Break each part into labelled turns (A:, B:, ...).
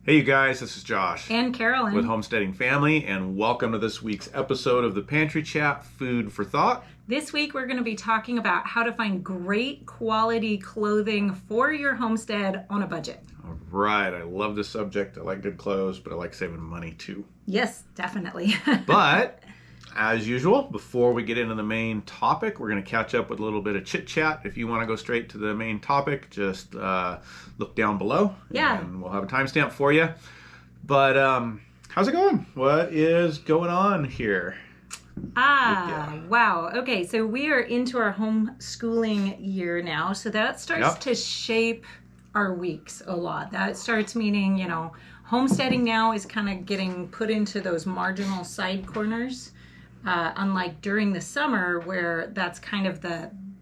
A: Hey you guys, this is Josh
B: and Carolyn
A: with Homesteading Family, and welcome to this week's episode of the Pantry Chat, Food for Thought.
B: This week we're going to be talking about how to find great quality clothing for your homestead on a budget.
A: All right, I love this subject. I like good clothes, but I like saving money too.
B: Yes, definitely.
A: But as usual, before we get into the main topic, we're going to catch up with a little bit of chit chat. If you want to go straight to the main topic, just look down below.
B: Yeah.
A: And we'll have a timestamp for you. But how's it going? What is going on here?
B: Wow. Okay, so we are into our homeschooling year now. So that starts to shape our weeks a lot. That starts meaning, homesteading now is kind of getting put into those marginal side corners. Unlike during the summer where that's kind of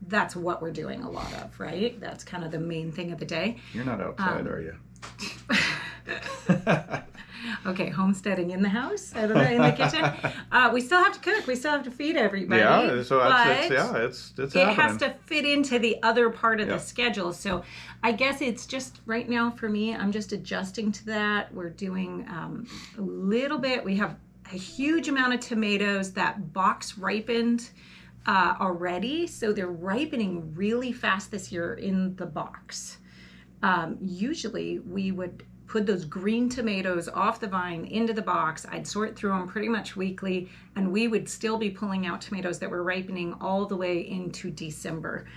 B: that's what we're doing a lot of, right? That's kind of the main thing of the day.
A: You're not outside, are you?
B: Okay, homesteading in the house, I don't know, in the kitchen. We still have to cook. We still have to feed everybody.
A: Yeah, so it's
B: it
A: happening.
B: has to fit into the other part of the schedule. So I guess it's just right now for me, I'm just adjusting to that. We're doing a little bit. We have a huge amount of tomatoes that box ripened already. So they're ripening really fast this year in the box. Usually we would put those green tomatoes off the vine into the box. I'd sort through them pretty much weekly, and we would still be pulling out tomatoes that were ripening all the way into December.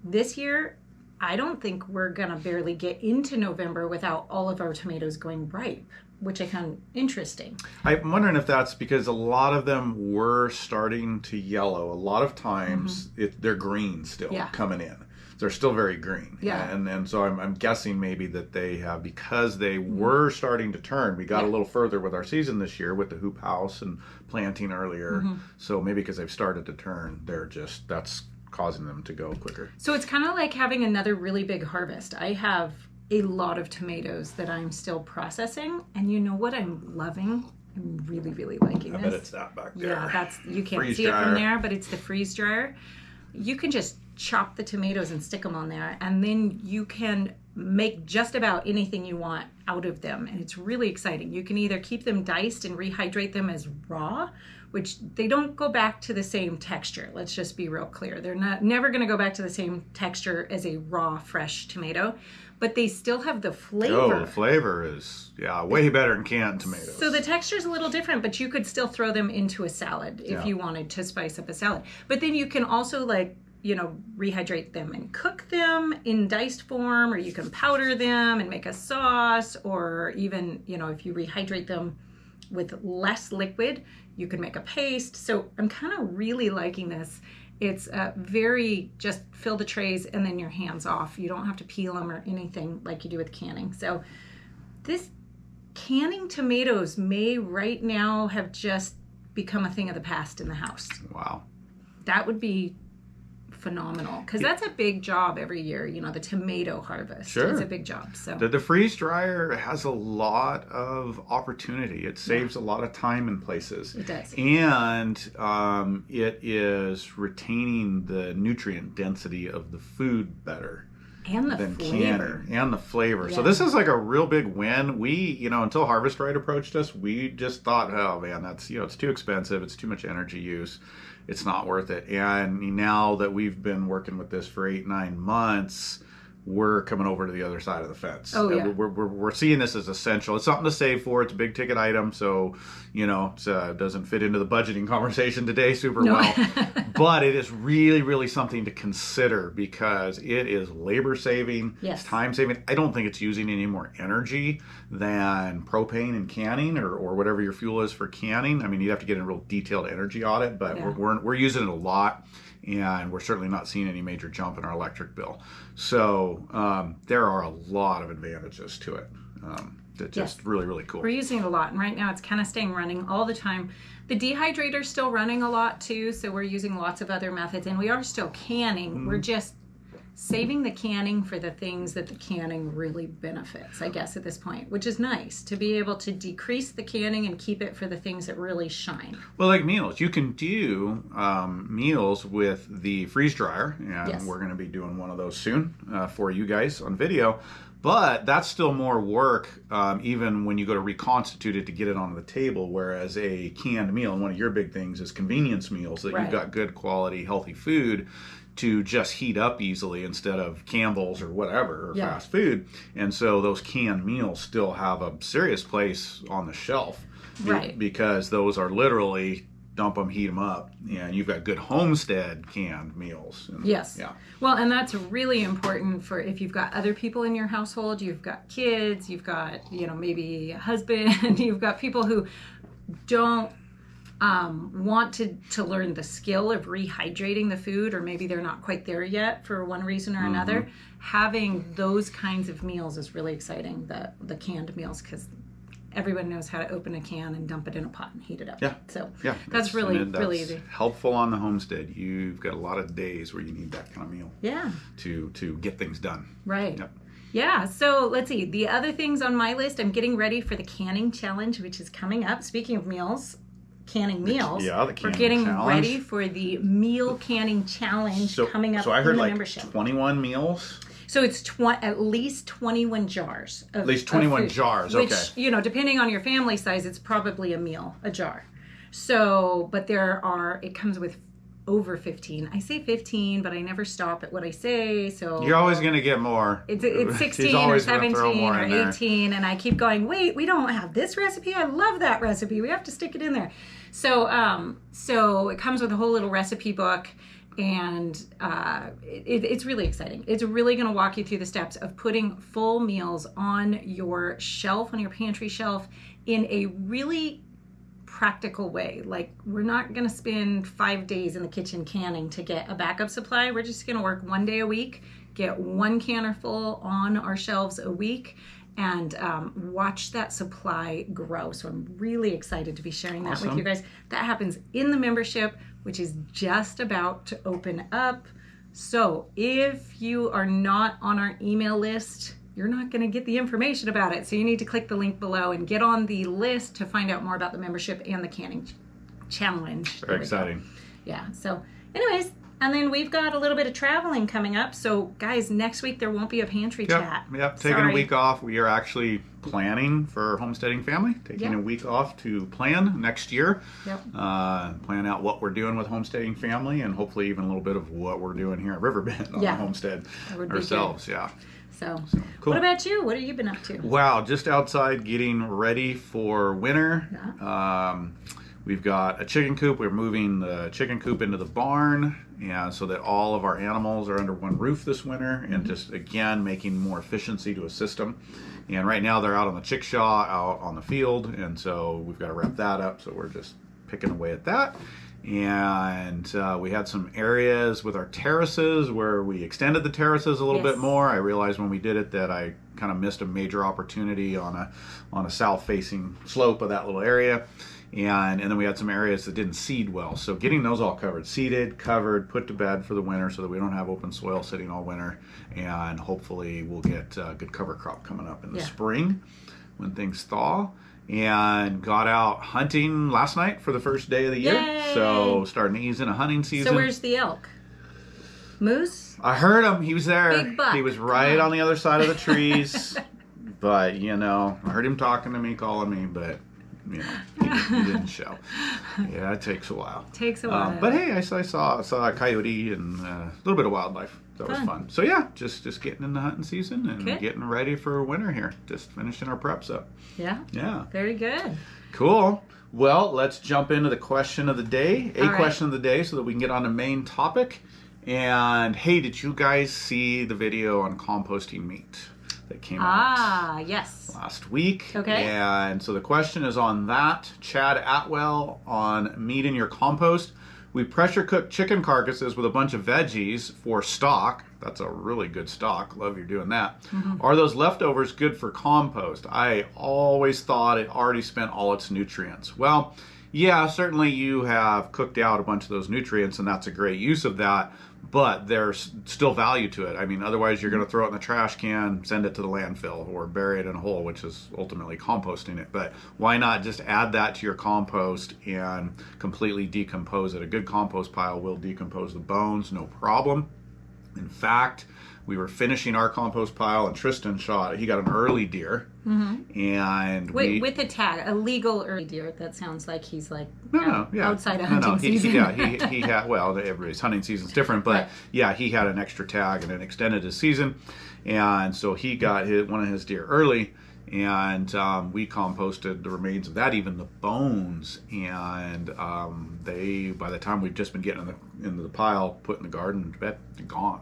B: This year, I don't think we're gonna barely get into November without all of our tomatoes going ripe, which I found interesting.
A: I'm wondering if that's because a lot of them were starting to yellow. A lot of times they're green still coming in. They're still very green.
B: Yeah.
A: And so I'm guessing maybe that they have, because they were starting to turn, we got a little further with our season this year with the hoop house and planting earlier. So maybe because they've started to turn, that's causing them to go quicker.
B: So it's kind of like having another really big harvest. I have a lot of tomatoes that I'm still processing, and you know what I'm loving? I'm really, really liking this.
A: I bet it's that back there.
B: Yeah, you can't
A: freeze
B: see
A: dryer.
B: it from there, but it's the freeze dryer. You can just chop the tomatoes and stick them on there, and then you can make just about anything you want out of them, and it's really exciting. You can either keep them diced and rehydrate them as raw, which they don't go back to the same texture. Let's just be real clear. They're never going to go back to the same texture as a raw, fresh tomato, but they still have the flavor.
A: Oh, the flavor is, way better than canned tomatoes.
B: So the texture's a little different, but you could still throw them into a salad if you wanted to spice up a salad. But then you can also rehydrate them and cook them in diced form, or you can powder them and make a sauce, or even, if you rehydrate them with less liquid, you can make a paste. So I'm kind of really liking this. It's very just fill the trays and then your hands off. You don't have to peel them or anything like you do with canning. So this canning tomatoes may right now have just become a thing of the past in the house.
A: Wow.
B: That would be phenomenal, because that's a big job every year. The tomato harvest.
A: Sure.
B: It's a big job. So
A: the freeze dryer has a lot of opportunity. It saves a lot of time in places.
B: It does.
A: And it is retaining the nutrient density of the food better.
B: And the flavor.
A: And the flavor.
B: Yeah.
A: So this is like a real big win. We, until Harvest Right approached us, we just thought, oh man, that's, it's too expensive. It's too much energy use. It's not worth it. And now that we've been working with this for 8-9 months, we're coming over to the other side of the fence.
B: Oh, yeah.
A: We're seeing this as essential. It's something to save for. It's a big ticket item, so it doesn't fit into the budgeting conversation today super well. But it is really, really something to consider, because it is labor saving.
B: Yes.
A: It's time saving. I don't think it's using any more energy than propane and canning, or whatever your fuel is for canning. I mean, you'd have to get a real detailed energy audit, but we're using it a lot. And we're certainly not seeing any major jump in our electric bill. So there are a lot of advantages to it. That's just really, really cool.
B: We're using it a lot, and right now it's kind of staying running all the time. The dehydrator's still running a lot too, so we're using lots of other methods, and we are still canning. We're just saving the canning for the things that the canning really benefits, I guess, at this point, which is nice to be able to decrease the canning and keep it for the things that really shine.
A: Well, like meals, you can do meals with the freeze dryer, and we're going to be doing one of those soon for you guys on video. But that's still more work, even when you go to reconstitute it to get it onto the table, whereas a canned meal, and one of your big things is convenience meals, that you've got good quality, healthy food to just heat up easily instead of Campbell's or whatever, or fast food. And so those canned meals still have a serious place on the shelf. Because those are literally dump them, heat them up, and you've got good homestead canned meals. And,
B: well, and that's really important for if you've got other people in your household, you've got kids, you've got, maybe a husband, you've got people who don't want to learn the skill of rehydrating the food, or maybe they're not quite there yet for one reason or another. Having those kinds of meals is really exciting, the canned meals, because everyone knows how to open a can and dump it in a pot and heat it up. So that's really easy.
A: Helpful on the homestead. You've got a lot of days where you need that kind of meal. To get things done.
B: Yeah, so let's see. The other things on my list, I'm getting ready for the canning challenge, which is coming up. Speaking of meals, canning meals.
A: The canning
B: We're getting
A: challenge.
B: Ready for the meal canning challenge coming up.
A: So I heard
B: in the
A: like
B: membership.
A: 21 meals.
B: So it's at least 21 jars.
A: At least 21 jars, okay.
B: Which, depending on your family size, it's probably a jar. So, but it comes with over 15. I say 15, but I never stop at what I say. So
A: you're always going to get more.
B: It's 16 or 17 or 18, and I keep going, wait, we don't have this recipe. I love that recipe. We have to stick it in there. So, so it comes with a whole little recipe book. And it's really exciting. It's really going to walk you through the steps of putting full meals on your shelf, on your pantry shelf, in a really practical way. Like, we're not going to spend 5 days in the kitchen canning to get a backup supply. We're just going to work 1 day a week, get 1 canner full on our shelves a week, and watch that supply grow. So I'm really excited to be sharing that with you guys. That happens in the membership, which is just about to open up. So if you are not on our email list, you're not going to get the information about it. So you need to click the link below and get on the list to find out more about the membership and the canning challenge.
A: Very exciting.
B: Yeah. So anyways, and then we've got a little bit of traveling coming up. So guys, next week there won't be a pantry chat.
A: Taking a week off. We are actually planning for Homesteading Family. Taking a week off to plan next year. Plan out what we're doing with Homesteading Family, and hopefully even a little bit of what we're doing here at Riverbend on the homestead ourselves.
B: So
A: cool.
B: What about you? What have you been up to?
A: Wow, just outside getting ready for winter. We've got a chicken coop. We're moving the chicken coop into the barn, and so that all of our animals are under one roof this winter, and just again making more efficiency to a system. And right now they're out on the chickshaw, out on the field, and so we've got to wrap that up. So we're just picking away at that. And we had some areas with our terraces where we extended the terraces a little bit more. I realized when we did it that I kind of missed a major opportunity on a south-facing slope of that little area. And then we had some areas that didn't seed well. So getting those all covered, seeded, covered, put to bed for the winter so that we don't have open soil sitting all winter. And hopefully we'll get a good cover crop coming up in the spring when things thaw. And got out hunting last night for the first day of the year.
B: Yay!
A: So starting to ease into hunting season.
B: So where's the elk? Moose?
A: I heard him. He was there.
B: Big buck.
A: He was right on the other side of the trees. But, I heard him talking to me, calling me, but... he didn't show. Yeah, it takes a while. But hey, I saw a coyote and a little bit of wildlife. That was fun. So yeah, just getting into hunting season and getting ready for winter here. Just finishing our preps up. Yeah.
B: Very good.
A: Cool. Well, let's jump into the question of the day. Question of the day so that we can get on the main topic. And hey, did you guys see the video on composting meat that came out
B: yes,
A: last week?
B: Okay.
A: And so the question is on that. Chad Atwell on meat in your compost. We pressure cook chicken carcasses with a bunch of veggies for stock. That's a really good stock. Love you're doing that. Are those leftovers good for compost? I always thought it already spent all its nutrients. Well, yeah, certainly you have cooked out a bunch of those nutrients, and that's a great use of that. But there's still value to it. I mean, otherwise you're going to throw it in the trash can, send it to the landfill, or bury it in a hole, which is ultimately composting it. But why not just add that to your compost and completely decompose it? A good compost pile will decompose the bones, no problem. In fact, we were finishing our compost pile, and Tristan shot. He got an early deer, and
B: with a tag, a legal early deer. That sounds like he's like outside of hunting season.
A: He had, well, everybody's hunting season's different, but yeah, he had an extra tag and it extended his season, and so he got one of his deer early. And we composted the remains of that, even the bones. And they, by the time we've just been getting into the pile, put in the garden, they're gone.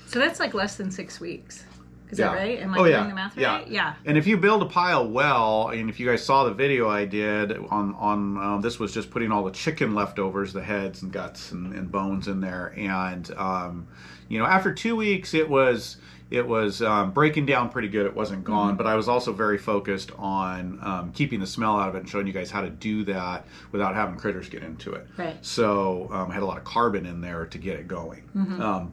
B: So that's like less than 6 weeks. Is that right? Am I doing the math right? Yeah.
A: And if you build a pile well, and if you guys saw the video I did on this was just putting all the chicken leftovers, the heads and guts and bones in there. And, after 2 weeks, it was breaking down pretty good. It wasn't gone, but I was also very focused on keeping the smell out of it and showing you guys how to do that without having critters get into it.
B: Right.
A: So I had a lot of carbon in there to get it going.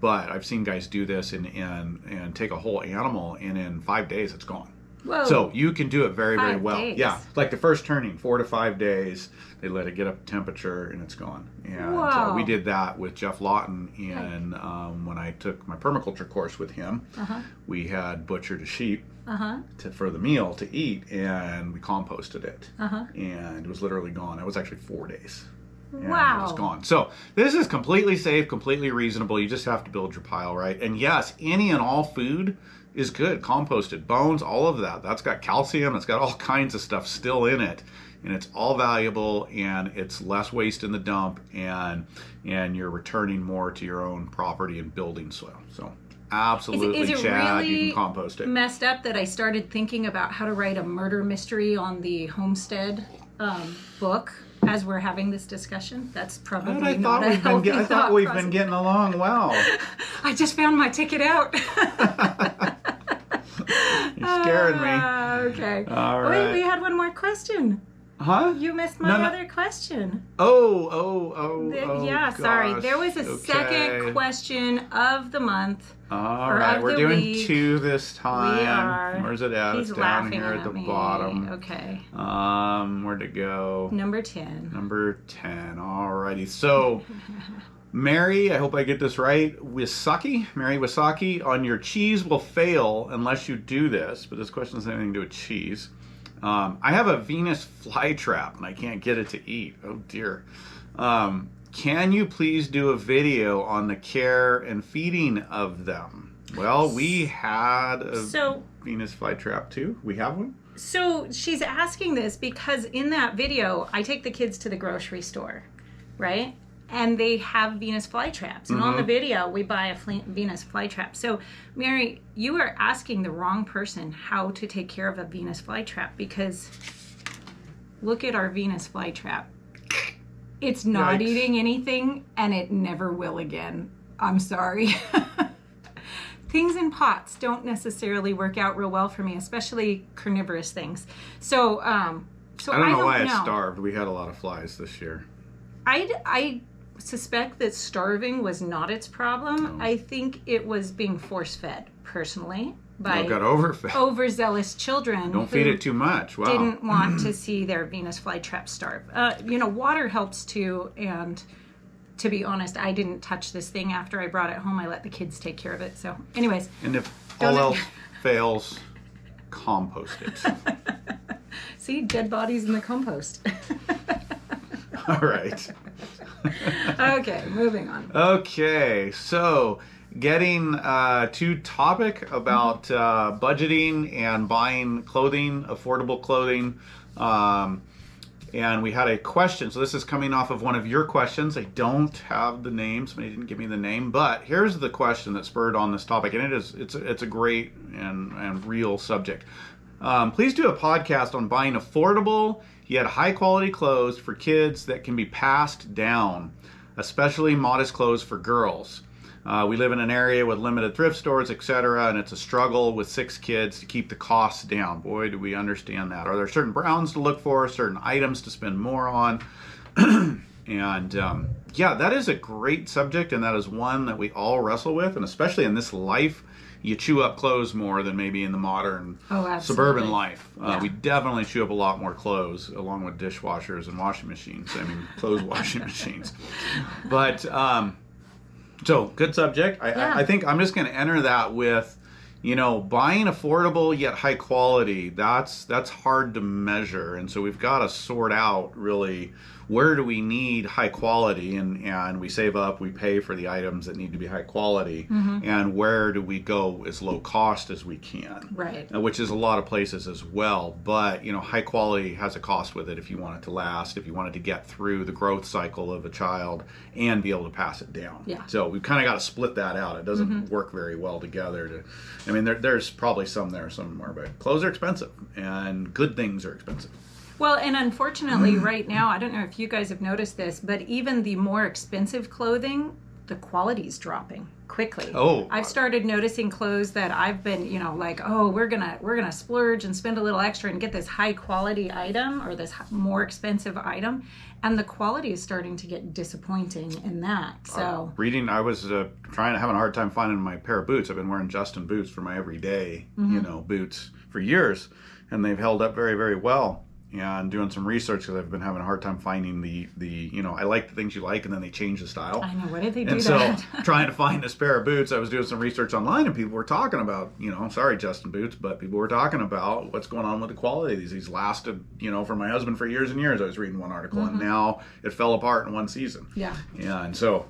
A: But I've seen guys do this and take a whole animal, and in 5 days it's gone.
B: Whoa.
A: So you can do it very, very well.
B: 5 days.
A: Yeah, like the first turning, 4 to 5 days. They let it get up to temperature and it's gone. And we did that with Jeff Lawton when I took my permaculture course with him. We had butchered a sheep for the meal to eat, and we composted it. And it was literally gone. It was actually 4 days. And it was gone. So this is completely safe, completely reasonable. You just have to build your pile right. And yes, any and all food is good. Composted bones, all of that. That's got calcium. It's got all kinds of stuff still in it. And it's all valuable, and it's less waste in the dump, and you're returning more to your own property and building soil. So absolutely,
B: is it
A: Chad,
B: really
A: you can compost it.
B: Messed up that I started thinking about how to write a murder mystery on the Homestead book as we're having this discusone. That's probably not a healthy
A: I thought we've been getting along well.
B: I just found my ticket out.
A: You're scaring me.
B: Okay.
A: All right.
B: Wait, we had one more question.
A: Huh?
B: You missed my other question.
A: Yeah,
B: sorry. There was a second question of the month.
A: All right, we're doing week. 2 this time.
B: We are.
A: Where's it at?
B: He's
A: it's down here
B: at
A: the
B: me.
A: bottom.
B: Okay.
A: Where'd it go?
B: Number 10.
A: Number 10. Alrighty. So, Mary, I hope I get this right. Mary Wisaki, on your cheese will fail unless you do this. But this question has anything to do with cheese. I have a Venus flytrap and I can't get it to eat. Oh dear. Can you please do a video on the care and feeding of them? Well, we had a Venus flytrap too. We have one.
B: So she's asking this because in that video, I take the kids to the grocery store, right? And they have Venus flytraps. And on the video, we buy a Venus flytrap. So, Mary, you are asking the wrong person how to take care of a Venus flytrap, because look at our Venus flytrap. It's not eating anything, and it never will again. I'm sorry. Things in pots don't necessarily work out real well for me, especially carnivorous things. So I don't know
A: why it starved. We had a lot of flies this year.
B: I suspect that starving was not its problem. I think it was being force-fed, personally, by
A: got overfed.
B: Overzealous children.
A: Don't feed it too much. Wow.
B: Didn't want to see their Venus flytrap starve. Water helps too, and to be honest, I didn't touch this thing after I brought it home. I let the kids take care of it. So, anyways.
A: And if all else fails, compost it.
B: See, dead bodies in the compost.
A: All right.
B: Okay, moving on.
A: Okay, so getting to topic about budgeting and buying clothing, affordable clothing. And we had a question. So this is coming off of one of your questions. I don't have the name. Somebody didn't give me the name. But here's the question that spurred on this topic. And it's a great and real subject. Please do a podcast on buying affordable yet high quality clothes for kids that can be passed down, especially modest clothes for girls. We live in an area with limited thrift stores, etc., and it's a struggle with 6 kids to keep the costs down. Boy, do we understand that. Are there certain brands to look for, certain items to spend more on? And that is a great subject, and that is one that we all wrestle with, and especially in this life, you chew up clothes more than maybe in the modern suburban life. We definitely chew up a lot more clothes, along with dishwashers and washing machines. I mean, clothes washing machines. But So, good subject. I think I'm just going to enter that with, buying affordable yet high quality. That's hard to measure, and so we've got to sort out really where do we need high quality, and we save up, we pay for the items that need to be high quality, and where do we go as low cost as we can,
B: right?
A: Which is a lot of places as well. But high quality has a cost with it if you want it to last, if you want it to get through the growth cycle of a child and be able to pass it down.
B: Yeah.
A: So we've kind of got to split that out. It doesn't work very well together. There's probably some there, some are, but clothes are expensive and good things are expensive.
B: Well, and unfortunately right now, I don't know if you guys have noticed this, but even the more expensive clothing, the quality's dropping quickly.
A: Oh,
B: I've started noticing clothes that I've been, we're gonna splurge and spend a little extra and get this high quality item or this more expensive item, and the quality is starting to get disappointing in that. So
A: I was having a hard time finding my pair of boots. I've been wearing Justin boots for my everyday, boots for years, and they've held up very, very well. And doing some research because I've been having a hard time finding the I like the things you like and then they change the style.
B: I know, why did they do
A: and
B: that?
A: So trying to find this pair of boots, I was doing some research online and people were talking about, sorry Justin boots, but people were talking about what's going on with the quality of these. These lasted, for my husband for years and years. I was reading one article and now it fell apart in one season.
B: Yeah.
A: Yeah, and so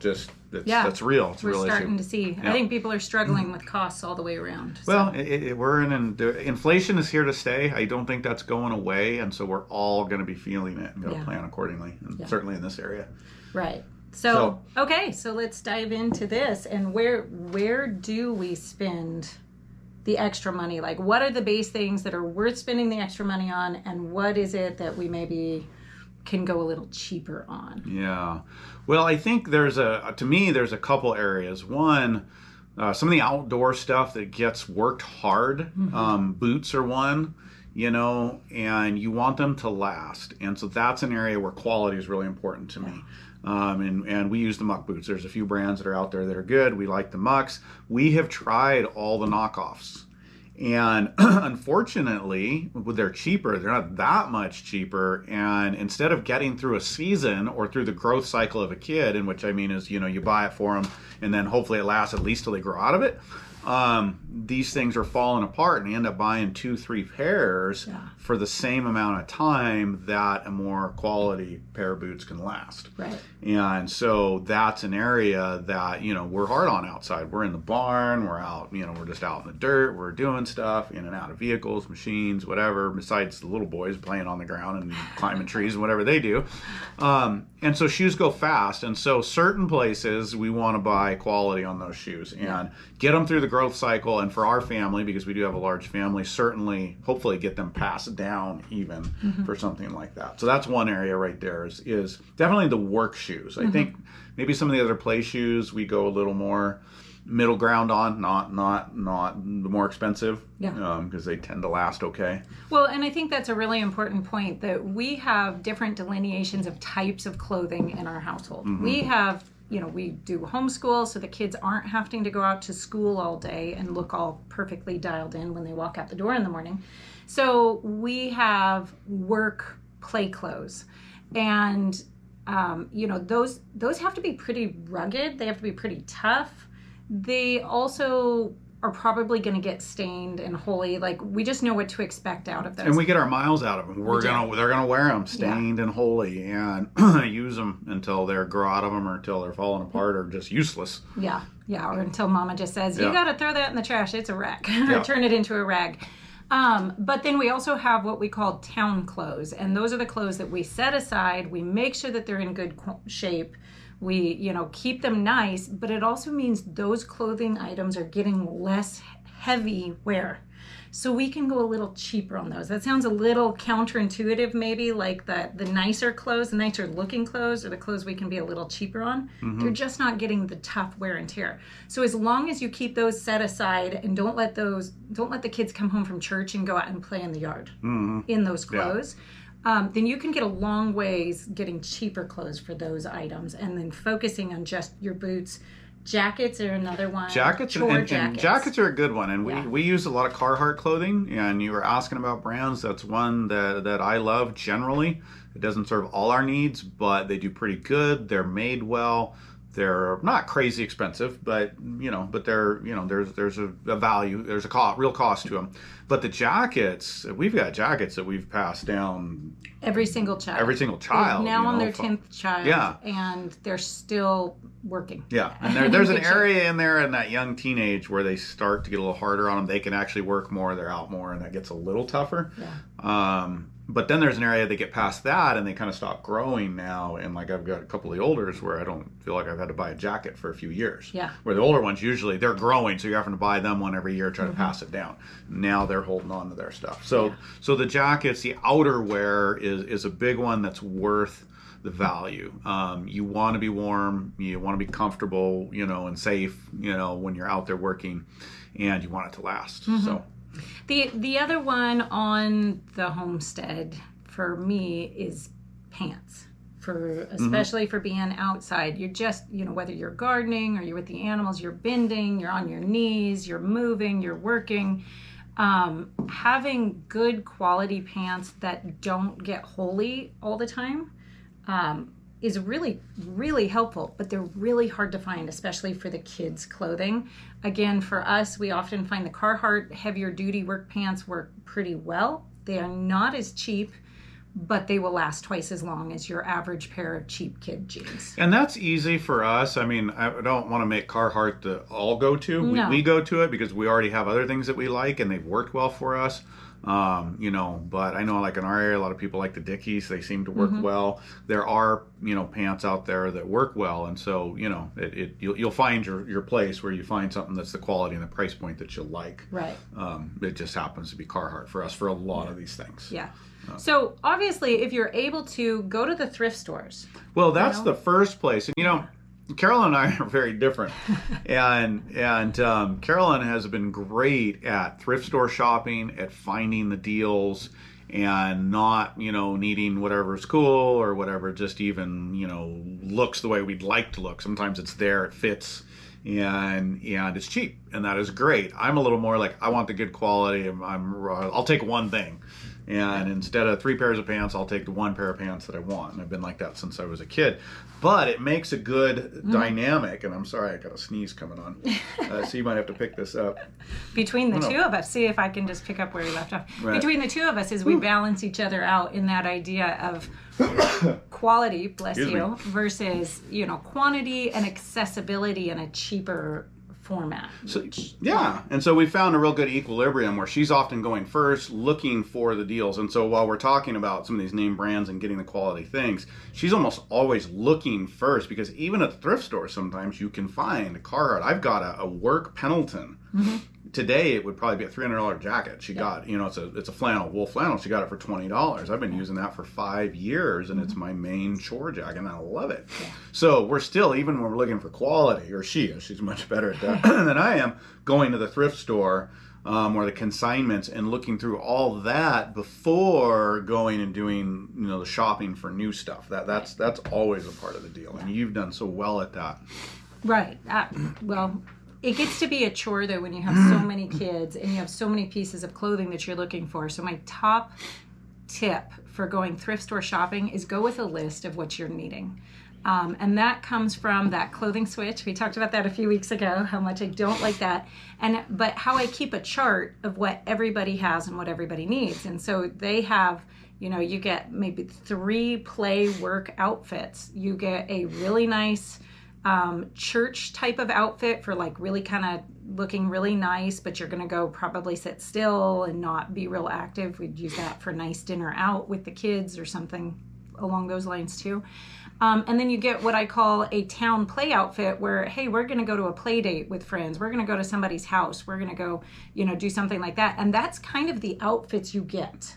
A: that's real. It's
B: we're
A: real
B: starting
A: issue.
B: to see. Yeah. I think people are struggling with costs all the way around. So.
A: Well, inflation is here to stay. I don't think that's going away, and so we're all going to be feeling it and got to plan accordingly, and certainly in this area.
B: Right. So okay, so let's dive into this. And where do we spend the extra money? Like, what are the base things that are worth spending the extra money on, and what is it that we maybe can go a little cheaper on?
A: Yeah. Well, I think there's a couple areas. One, some of the outdoor stuff that gets worked hard. Boots are one, and you want them to last. And so that's an area where quality is really important to me. And we use the muck boots. There's a few brands that are out there that are good. We like the mucks. We have tried all the knockoffs. And unfortunately, they're cheaper. They're not that much cheaper. And instead of getting through a season or through the growth cycle of a kid, in which I mean is, you buy it for them and then hopefully it lasts at least till they grow out of it. These things are falling apart and you end up buying 2-3 pairs for the same amount of time that a more quality pair of boots can last.
B: Right.
A: And so that's an area that, we're hard on outside. We're in the barn, we're out, we're just out in the dirt, we're doing stuff, in and out of vehicles, machines, whatever, besides the little boys playing on the ground and climbing trees and whatever they do. And so shoes go fast. And so certain places we want to buy quality on those shoes and get them through the growth cycle. And for our family, because we do have a large family, certainly, hopefully get them passed down even for something like that. So that's one area right there is definitely the work shoes. I think maybe some of the other play shoes we go a little more middle ground on, not the more expensive, because they tend to last okay.
B: Well, and I think that's a really important point, that we have different delineations of types of clothing in our household. We have, we do homeschool, so the kids aren't having to go out to school all day and look all perfectly dialed in when they walk out the door in the morning. So we have work play clothes, and those have to be pretty rugged. They have to be pretty tough. They also are probably going to get stained and holey. Like, we just know what to expect out of those.
A: And we get our miles out of them. They're gonna wear them stained and holey, and use them until they grow out of them, or until they're falling apart or just useless.
B: Yeah, or until Mama just says, you got to throw that in the trash. It's a wreck. Or turn it into a rag. But then we also have what we call town clothes, and those are the clothes that we set aside. We make sure that they're in good shape. We, keep them nice, but it also means those clothing items are getting less heavy wear. So we can go a little cheaper on those. That sounds a little counterintuitive, maybe, like the nicer clothes, the nicer looking clothes, are the clothes we can be a little cheaper on. They're just not getting the tough wear and tear. So as long as you keep those set aside and don't let the kids come home from church and go out and play in the yard in those clothes, then you can get a long ways getting cheaper clothes for those items, and then focusing on just your boots. Jackets are another one.
A: Jackets are a good one, and we use a lot of Carhartt clothing. And you were asking about brands. That's one that I love generally. It doesn't serve all our needs, but they do pretty good. They're made well. They're not crazy expensive, but they're there's a value, there's a real cost to them. But the jackets, we've got jackets that we've passed down
B: every single child.
A: They're
B: now on their 10th child,
A: yeah,
B: and they're still working.
A: Yeah, and there's an area in there in that young teenage where they start to get a little harder on them. They can actually work more, they're out more, and that gets a little tougher. Yeah. But then there's an area they get past that and they kind of stop growing now. And like I've got a couple of the olders where I don't feel like I've had to buy a jacket for a few years.
B: Yeah.
A: Where the older ones usually they're growing, so you're having to buy them one every year, try to pass it down. Now they're holding on to their stuff. So the jackets, the outerwear is a big one that's worth the value. You want to be warm, you want to be comfortable, and safe, when you're out there working, and you want it to last. So.
B: The other one on the homestead for me is pants, especially for being outside. You're just, whether you're gardening or you're with the animals, you're bending, you're on your knees, you're moving, you're working. Having good quality pants that don't get holey all the time is really, really helpful, but they're really hard to find, especially for the kids' clothing. Again, for us, we often find the Carhartt heavier duty work pants work pretty well. They are not as cheap, but they will last twice as long as your average pair of cheap kid jeans.
A: And that's easy for us. I mean, I don't want to make Carhartt the all go-to.
B: No.
A: We go to it because we already have other things that we like and they've worked well for us. But I know like in our area, a lot of people like the Dickies. They seem to work well. There are, pants out there that work well. And so, you'll find your place where you find something that's the quality and the price point that you like.
B: Right.
A: It just happens to be Carhartt for us for a lot of these things.
B: Yeah. So obviously, if you're able to go to the thrift stores.
A: Well, that's the first place. And, Carolyn and I are very different, and Carolyn has been great at thrift store shopping, at finding the deals, and not needing whatever's cool or whatever just even looks the way we'd like to look. Sometimes it's there, it fits, and it's cheap, and that is great. I'm a little more like I want the good quality. I'll take one thing. And instead of 3 pairs of pants, I'll take the 1 pair of pants that I want. And I've been like that since I was a kid. But it makes a good dynamic. And I'm sorry, I got a sneeze coming on. So you might have to pick this up.
B: Between the two of us, see if I can just pick up where we left off.
A: Right.
B: Between the two of us is we balance each other out in that idea of quality, bless you, versus, quantity and accessibility in a cheaper format.
A: So, yeah, and so we found a real good equilibrium where she's often going first, looking for the deals. And so while we're talking about some of these name brands and getting the quality things, she's almost always looking first, because even at the thrift store sometimes you can find a Carhartt. I've got a work Pendleton. Today it would probably be a $300 jacket. She got, it's a wool flannel. She got it for $20. I've been using that for 5 years, and it's my main chore jacket, and I love it. Yeah. So we're still, even when we're looking for quality, or she's much better at that than I am, going to the thrift store or the consignments and looking through all that before going and doing the shopping for new stuff. That's always a part of the deal, and you've done so well at that.
B: Right. Well, it gets to be a chore, though, when you have so many kids and you have so many pieces of clothing that you're looking for. So my top tip for going thrift store shopping is go with a list of what you're needing. And that comes from that clothing switch. We talked about that a few weeks ago, how much I don't like that. But how I keep a chart of what everybody has and what everybody needs. And so they have, you get maybe 3 play work outfits. You get a really nice church type of outfit for like really kind of looking really nice, but you're going to go probably sit still and not be real active. We'd use that for nice dinner out with the kids or something along those lines too. And then you get what I call a town play outfit where, hey, we're going to go to a play date with friends. We're going to go to somebody's house. We're going to go, do something like that. And that's kind of the outfits you get.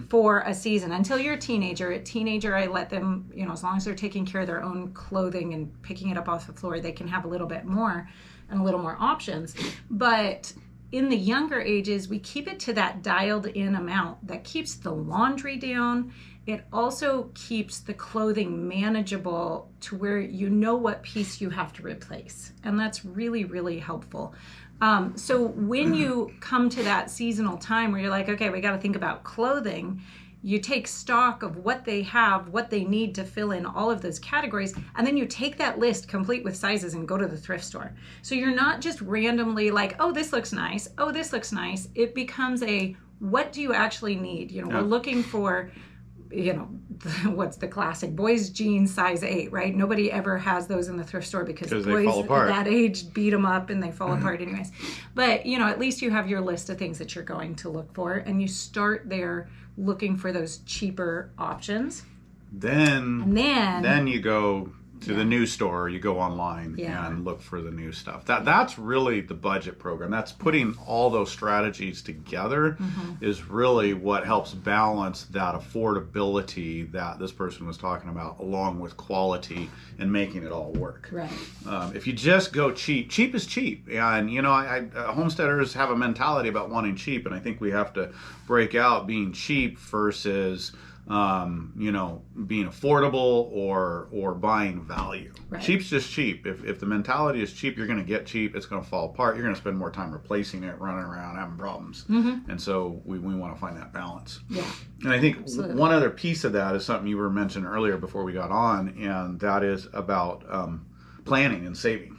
B: For a season until you're a teenager. A teenager, I let them, as long as they're taking care of their own clothing and picking it up off the floor, they can have a little bit more and a little more options. But in the younger ages, we keep it to that dialed in amount that keeps the laundry down. It also keeps the clothing manageable to where you know what piece you have to replace. And that's really, really helpful. So when you come to that seasonal time where you're like, okay, we got to think about clothing, you take stock of what they have, what they need to fill in all of those categories, and then you take that list complete with sizes and go to the thrift store. So you're not just randomly like, oh, this looks nice. Oh, this looks nice. It becomes a, what do you actually need? You know, we're looking for, you know, what's the classic boys jeans size 8, right? Nobody ever has those in the thrift store because boys at that age beat them up and they fall apart anyways. But, you know, at least you have your list of things that you're going to look for, and you start there looking for those cheaper options.
A: Then you go to the new store, you go online and look for the new stuff. That's really the budget program. That's putting all those strategies together is really what helps balance that affordability that this person was talking about, along with quality and making it all work.
B: Right.
A: If you just go cheap is cheap. And, you know, homesteaders have a mentality about wanting cheap, and I think we have to break out being cheap versus you know, being affordable or buying value.
B: Right.
A: Cheap's just cheap. If the mentality is cheap, you're going to get cheap. It's going to fall apart. You're going to spend more time replacing it, running around, having problems. And so we want to find that balance.
B: Yeah.
A: And I think one other piece of that is something you were mentioning earlier before we got on, and that is about planning and saving.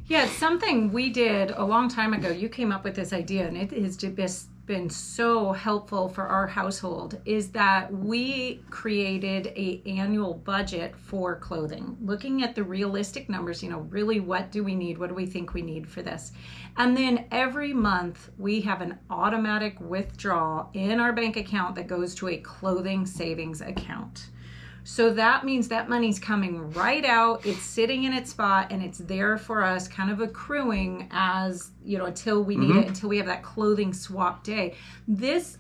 B: Yeah, it's something we did a long time ago. You came up with this idea, and it has just been so helpful for our household, is that we created an annual budget for clothing, looking at the realistic numbers, you know, really what do we need? What do we think we need for this? And then every month we have an automatic withdrawal in our bank account that goes to a clothing savings account. So that means that money's coming right out, it's sitting in its spot, and it's there for us, kind of accruing as, you know, until we need it, until we have that clothing swap day.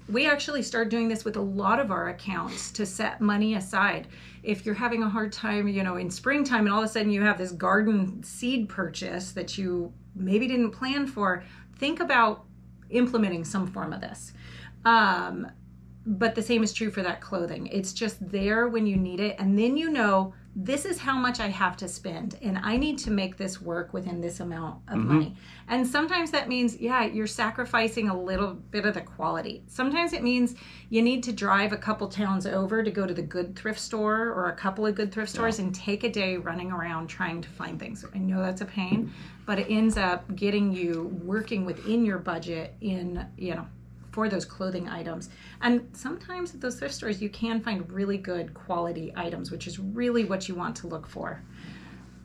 B: We actually started doing this with a lot of our accounts to set money aside. If you're having a hard time, you know, in springtime, and all of a sudden you have this garden seed purchase that you maybe didn't plan for, think about implementing some form of this. But the same is true for that clothing. It's just there when you need it. And then you know, this is how much I have to spend. And I need to make this work within this amount of money. And sometimes that means, you're sacrificing a little bit of the quality. Sometimes it means you need to drive a couple towns over to go to the good thrift store or a couple of good thrift stores and take a day running around trying to find things. I know that's a pain, but it ends up getting you working within your budget in, you know, for those clothing items. And sometimes at those thrift stores you can find really good quality items, which is really what you want to look for.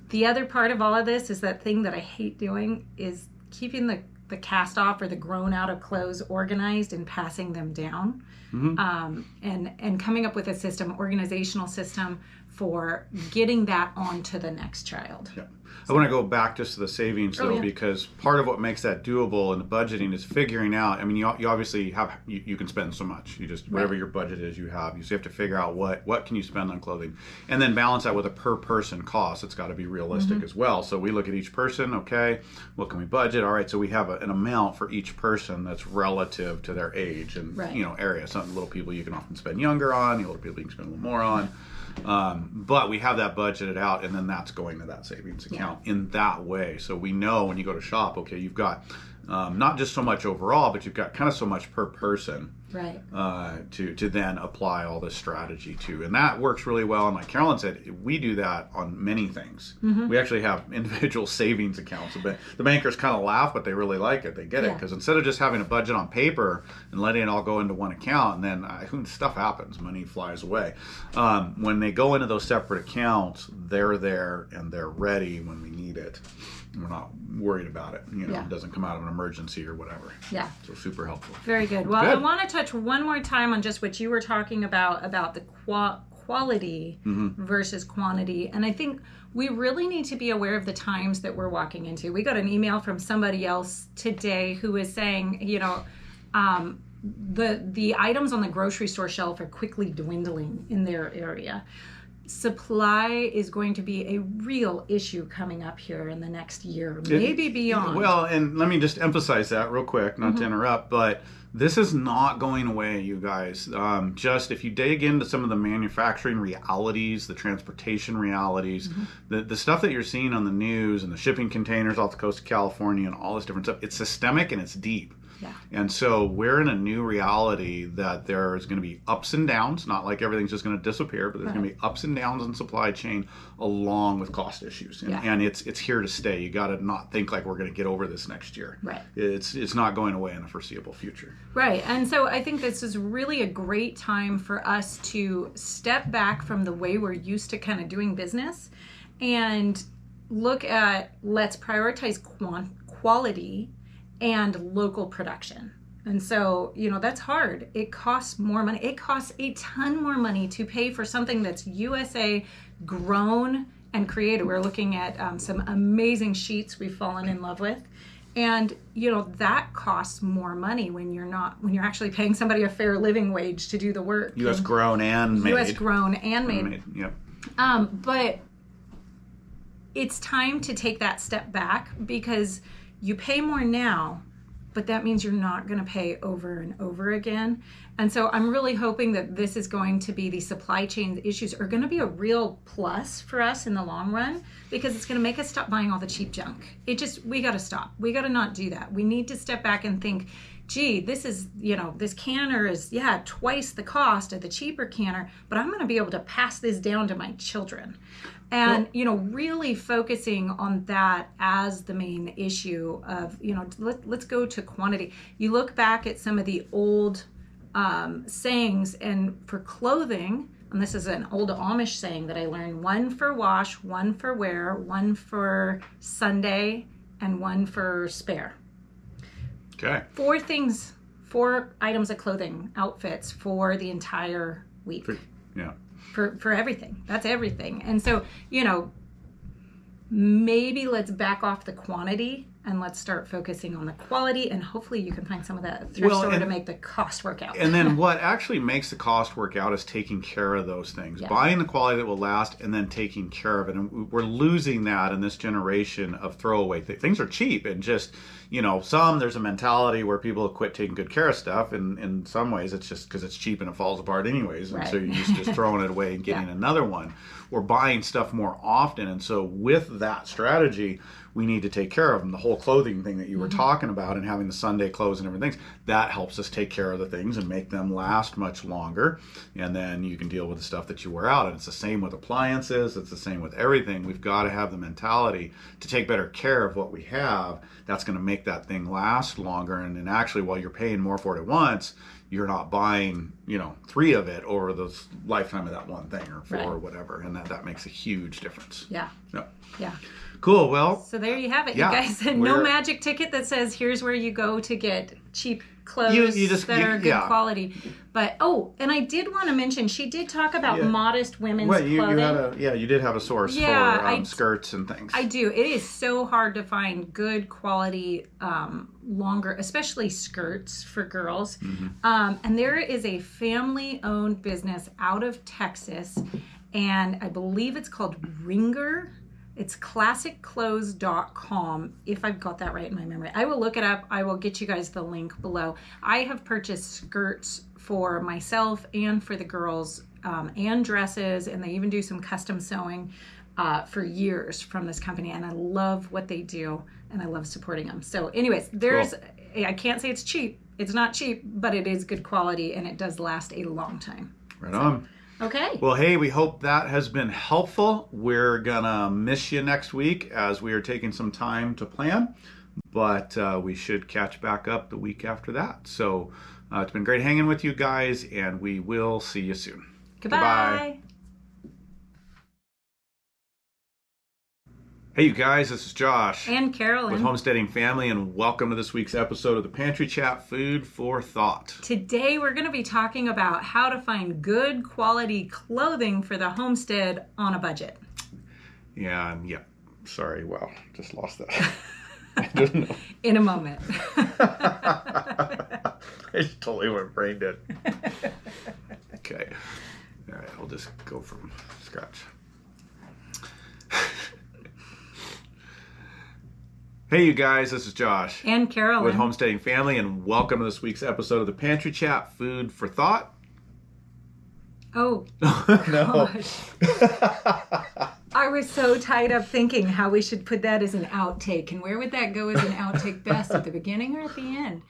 B: The other part of all of this is that thing that I hate doing is keeping the cast off or the grown out of clothes organized and passing them down. And coming up with a system, organizational system for getting that on to the next child.
A: Yeah. I want to go back just to the savings though, because part of what makes that doable in the budgeting is figuring out, I mean, you obviously have, you can spend so much, you just, whatever your budget is you have, you have to figure out what can you spend on clothing, and then balance that with a per person cost. It's got to be realistic as well. So we look at each person, okay, what can we budget? All right, so we have an amount for each person that's relative to their age and, you know, area. Some little people you can often spend younger on, the older people you can spend a little more on. But we have that budgeted out, and then that's going to that savings account in that way. So we know when you go to shop, okay, you've got not just so much overall, but you've got kind of so much per person, to then apply all this strategy to. And that works really well. And like Carolyn said, we do that on many things. We actually have individual savings accounts. The bankers kind of laugh, but they really like it. They get it, because instead of just having a budget on paper and letting it all go into one account, and then stuff happens, money flies away. When they go into those separate accounts, they're there and they're ready when we need it. We're not worried about it. You know, it doesn't come out of an emergency or whatever. Yeah. So super helpful.
B: Very good. Well, I want to touch one more time on just what you were talking about the quality versus quantity. And I think we really need to be aware of the times that we're walking into. We got an email from somebody else today who is saying, you know, the items on the grocery store shelf are quickly dwindling in their area. Supply is going to be a real issue coming up here in the next year, maybe beyond.
A: Well, and let me just emphasize that real quick, not to interrupt, but this is not going away, you guys. Just if you dig into some of the manufacturing realities, the transportation realities, the stuff that you're seeing on the news and the shipping containers off the coast of California and all this different stuff, it's systemic and it's deep.
B: Yeah.
A: And so we're in a new reality that there's going to be ups and downs, not like everything's just going to disappear, but there's going to be ups and downs in supply chain along with cost issues. And it's here to stay. You got to not think like we're going to get over this next year.
B: Right.
A: It's not going away in the foreseeable future.
B: Right. And so I think this is really a great time for us to step back from the way we're used to kind of doing business and look at, let's prioritize quality and local production. And so, that's hard. It costs more money. It costs a ton more money to pay for something that's USA grown and created. We're looking at some amazing sheets we've fallen in love with. And, that costs more money when you're actually paying somebody a fair living wage to do the work.
A: U.S. grown and made.
B: U.S. grown and made.
A: Yep.
B: But it's time to take that step back, because you pay more now, but that means you're not going to pay over and over again. And so I'm really hoping that this is going to be, the supply chain issues are going to be a real plus for us in the long run, because it's going to make us stop buying all the cheap junk. We got to stop. We got to not do that. We need to step back and think, gee, this is, this canner is, twice the cost of the cheaper canner, but I'm going to be able to pass this down to my children. And, really focusing on that as the main issue of, let's go to quantity. You look back at some of the old sayings, and for clothing, and this is an old Amish saying that I learned: one for wash, one for wear, one for Sunday, and one for spare.
A: Okay.
B: 4 items of clothing, outfits for the entire week.
A: Yeah.
B: For everything. That's everything. And so, maybe let's back off the quantity and let's start focusing on the quality, and hopefully you can find some of that thrift store to make the cost work out.
A: And then what actually makes the cost work out is taking care of those things. Yeah. Buying the quality that will last and then taking care of it. And we're losing that in this generation of throwaway things. Are cheap, and just, there's a mentality where people quit taking good care of stuff, and in some ways it's just because it's cheap and it falls apart anyways. And so you're just throwing it away and getting another one. We're buying stuff more often. And so with that strategy, we need to take care of them. The whole clothing thing that you were talking about, and having the Sunday clothes and everything, that helps us take care of the things and make them last much longer. And then you can deal with the stuff that you wear out. And it's the same with appliances. It's the same with everything. We've got to have the mentality to take better care of what we have. That's going to make that thing last longer. And then actually, while you're paying more for it at once, you're not buying, 3 of it over the lifetime of that one thing, or 4 or whatever. And that makes a huge difference.
B: Yeah.
A: So.
B: Yeah.
A: Cool. Well,
B: so there you have it, you guys. No magic ticket that says here's where you go to get cheap clothes that are good quality. But and I did want to mention, she did talk about modest women's clothing.
A: You did have a source for skirts and things.
B: I do. It is so hard to find good quality longer, especially skirts for girls. And there is a family-owned business out of Texas, and I believe it's called Ringer. It's classicclothes.com, if I've got that right in my memory. I will look it up. I will get you guys the link below. I have purchased skirts for myself and for the girls, and dresses, and they even do some custom sewing for years from this company. And I love what they do, and I love supporting them. So anyways, I can't say it's cheap. It's not cheap, but it is good quality, and it does last a long time.
A: Right on.
B: Okay.
A: Well, hey, we hope that has been helpful. We're going to miss you next week as we are taking some time to plan, but we should catch back up the week after that. So it's been great hanging with you guys, and we will see you soon.
B: Goodbye.
A: Hey, you guys, this is Josh.
B: And Carolyn.
A: With Homesteading Family, and welcome to this week's episode of the Pantry Chat, Food for Thought.
B: Today, we're going to be talking about how to find good quality clothing for the homestead on a budget.
A: Yeah. Sorry, wow, just lost that. I don't know.
B: In a moment.
A: I just totally went brain dead. Okay. All right, I'll just go from scratch. Hey, you guys, this is Josh.
B: And Carolyn.
A: With Homesteading Family, and welcome to this week's episode of the Pantry Chat, Food for Thought.
B: Oh,
A: no.
B: Gosh. I was so tied up thinking how we should put that as an outtake. And where would that go as an outtake best, at the beginning or at the end?